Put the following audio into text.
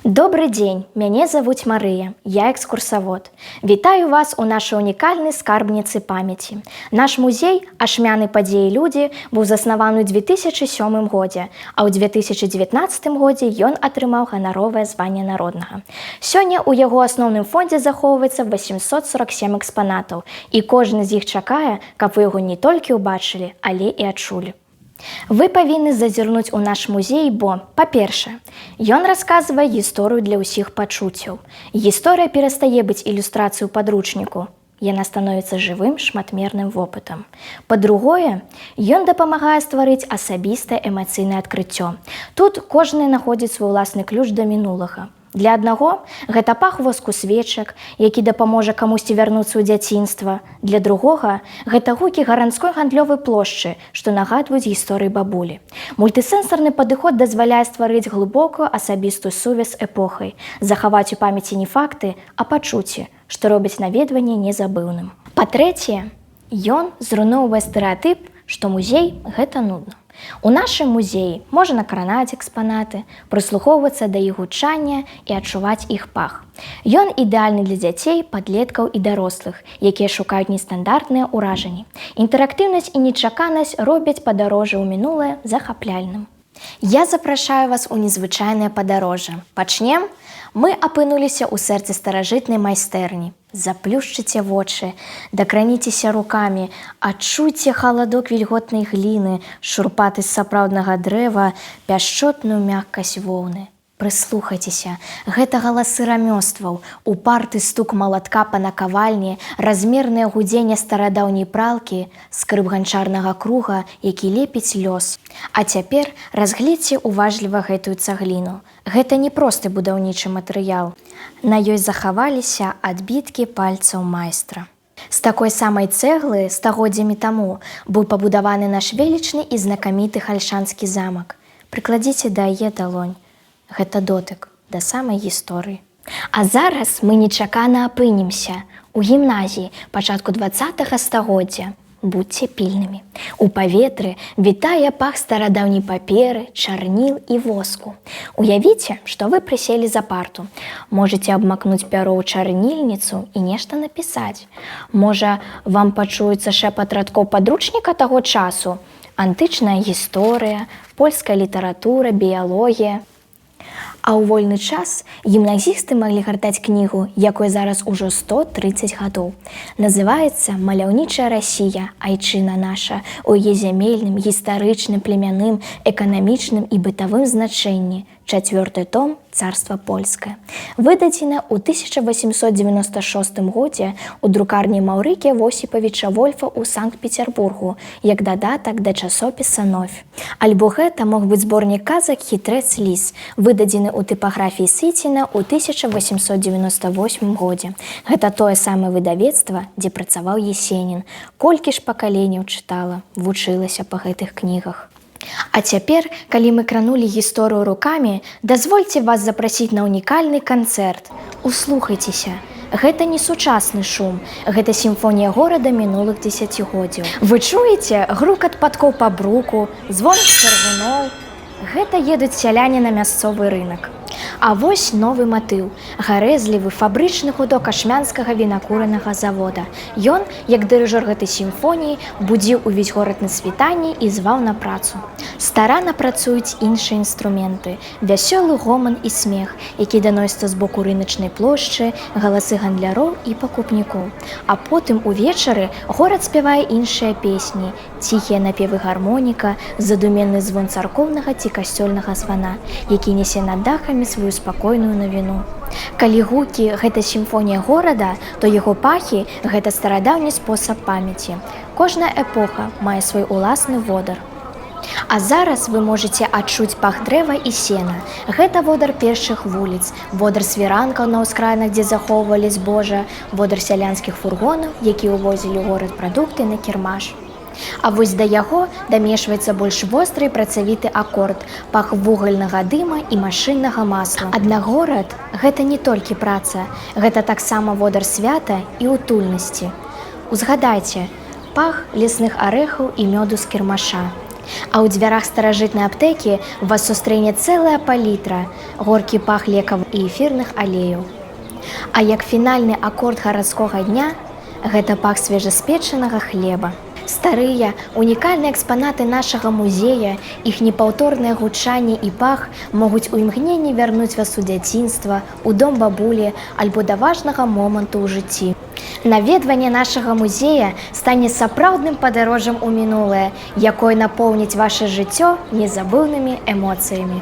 Добрый дзень, мяне завуць Марыя, я экскурсавод. Вітаю вас у нашай унікальнай скарбніцы памяці. Наш музей «Ашмяны падзеі людзі» быў заснаваны ў 2007 годзе, а ў 2019 годзе ён атрымаў ганаровае званне народнага. Сёння ў яго асноўным фондзе захоўваецца 847 экспанатаў, і кожны з іх чакае, каб вы яго не толькі ўбачылі, але і адчулі. Вы павінны зазірнуць у наш музей, бо, па-першае, ён расказвае гісторыю для ўсіх пачуццяў. Гісторыя перастае быць ілюстрацыяй у падручніку. Яна становіцца жывым, шматмерным вопытам. Па-другое, ён дапамагае стварыць асабістае эмацыйнае адкрыццё. Тут кожны знаходзіць свой уласны ключ да мінулага. Для аднаго гэта пах воску свечак, які дапаможа камусьці вярнуцца ў дзяцінства. Для другога гэта гукі гарадской гандлёвай плошчы, што нагадваюць гісторыі бабулі. Мультысэнсарны падыход дазваляе стварыць глыбокую асабістую сувязь з эпохай, захаваць у памяці не факты, а пачуцці, што робяць наведванне незабыўным. Па-трэцяе, ён зруйноўвае стэрэатып, што музей гэта нудна. У нашым музеі можна кранаць экспанаты, прыслухоўвацца да іх гучання і адчуваць іх пах. Ён ідэальны для дзяцей, падлеткаў і дарослых, якія шукаюць нестандартныя ўражанні. Інтэрактыўнасць і нечаканасць робяць падарожжа ў мінулае захапляльным. Я запрашаю вас у незвычайнае падарожжа. Пачнем? Мы апынуліся ў сэрцы старажытнай майстэрні. Заплюшчыце вочы, дакраніцеся рукамі, адчуйце халадок вільготнай гліны, шурпатасць сапраўднага дрэва, пяшчотную мяккасць воўны. Прыслухайцеся, гэта галасы рамёстваў, упарты стук малатка па накавальні, размернае гудзенне старадаўняй пралкі, скрып ганчарнага круга, які лепіць лёс. А цяпер разгледзьце уважліва гэтую цагліну. Гэта не просты будаўнічы матэрыял. На ёй захаваліся адбіткі пальцаў майстра. З такой самай цэглы стагоддзямі таму быў пабудаваны наш велічны і знакаміты хальшанскі замак. Прыкладзіце да яе далонь. Гэта дотык да самай гісторыі. А зараз мы нечакана апынемся у гімназіі пачатку 20-го стагоддзя. Будьце пільнымі. У паветры вітае пах старадаўняй паперы, чарніл і воску. Уявіце, што вы прыселі за парту. Можаце абмакнуць пяро ў чарнільніцу і нешта напісаць. Можа, вам пачуецца шэпат радкоў падручніка таго часу? Антычная гісторыя, польская літаратура, біялогія. А ў вольны час гімназісты маглі гартаць кнігу, якой зараз ужо 130 гадоў. Называецца «Маляўнічая Расія, айчына наша» у яе зямельным, гістарычным, племянным, эканамічным і бытавым значэнні. 4-й том «Царства польскае». Выдадзена ў 1896 годзе ў друкарні Маўрыкія Восіпавіча Вольфа ў Санкт-Петербургу, як дадатак да часопіса «Новь». Альбо гэта мог быць зборнік казак «Хітрэц ліс», выдадзены ў тыпаграфіі Сыціна ў 1898 годзе. Гэта тое самае выдавецтва, дзе працаваў Есенін. Колькі ж пакаленняў чытала, вучылася па гэтых кнігах. А цяпер, калі мы кранулі гісторыю рукамі, дазвольце вас запрасіць на унікальны канцэрт. Услухайцеся. Гэта не сучасны шум, гэта сімфонія горада мінулых дзесяцігоддзяў. Вы чуеце грукат падкоў па бруку, звон цыргуноў? Гэта едуць сяляне на мясцовы рынак. А вось новы матыў – гарэзлівы фабрычны гудок ашмянскага вінакурнага завода. Ён, як дырыжор гэтай сімфоніі, будзіў увесь горад на світанні і зваў на працу. Старанна працуюць іншыя інструменты, вясёлы гоман і смех, які даносіцца з боку рыначнай плошчы, галасы гандляроў і пакупнікоў. А потым увечары горад спявае іншыя песні, ціхія напевы гармоніка, задуменны звон царкоўнага ці касцёльнага звана, які нясе над дахамі сваю спакойную навіну. Калі гукі – гэта сімфонія горада, то яго пахі – гэта старадаўні спосаб памяці. Кожная эпоха мае свой уласны водар. А зараз вы можаце адчуць пах дрэва і сена. Гэта водар першых вуліц, водар свіранкаў на ўскраінах, дзе захоўвалі збожжа, водар сялянскіх фургонаў, якія ўвозілі ў горад прадукты на кірмаш. А вось да яго дамешваецца больш востры і працавіты акорд, пах вугальнага дыма і машыннага масла. Аднак горад – гэта не толькі праца, гэта таксама водар свята і утульнасці. Узгадайце, пах лясных арэхаў і мёду з кірмаша. А ў дзвярах старажытнай аптэкі вас сустрэне цэлая палітра, горкі пах лекаў і эфірных алеяў. А як фінальны акорд гарадскога дня гэта пах свежаспечанага хлеба. Старыя, унікальныя экспанаты нашага музея, іх непаўторнае гучанне і пах могуць у імгненне вярнуць вас у дзяцінства, у дом бабулі альбо да важнага моманту ў жыцці. Наведванне нашага музея стане сапраўдным падарожжам у мінулае, якое напоўніць ваше жыццё незабыўнымі эмоцыямі.